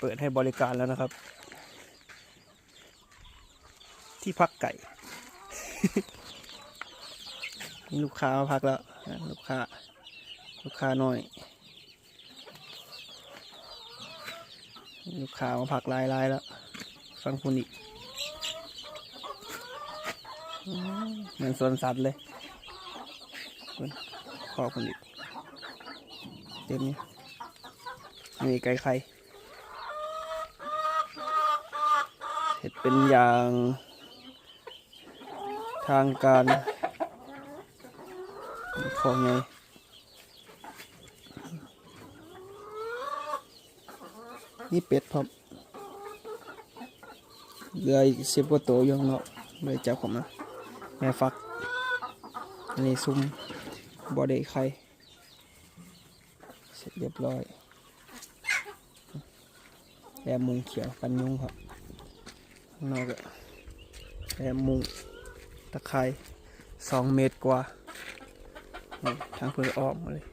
เปิดให้บริการแล้วนะครับที่พักไก่ มีลูกค้ามาพักแล้วลูกค้าน้อยลูกค้ามาพักลายแล้วฟังคุณอีกเหมือนสวนสัตว์เลยขอคุณอีกเต็มนี่มีไก่ไข่เห็ดเป็นอย่างทางการของไงนี่เป็ดพร้อมเหลืออีก10 กว่าตัวอยู่ข้างนอกเลยจับผมนะแม่ฟักอันนี้ซุ้มบอดี้ไข่เสร็จเรียบร้อยแอมมุงเขียวกันยุงครับข้างนอกแอมมุงตะไคร้2 เมตรกว่าทางเพื่อออกมาเลย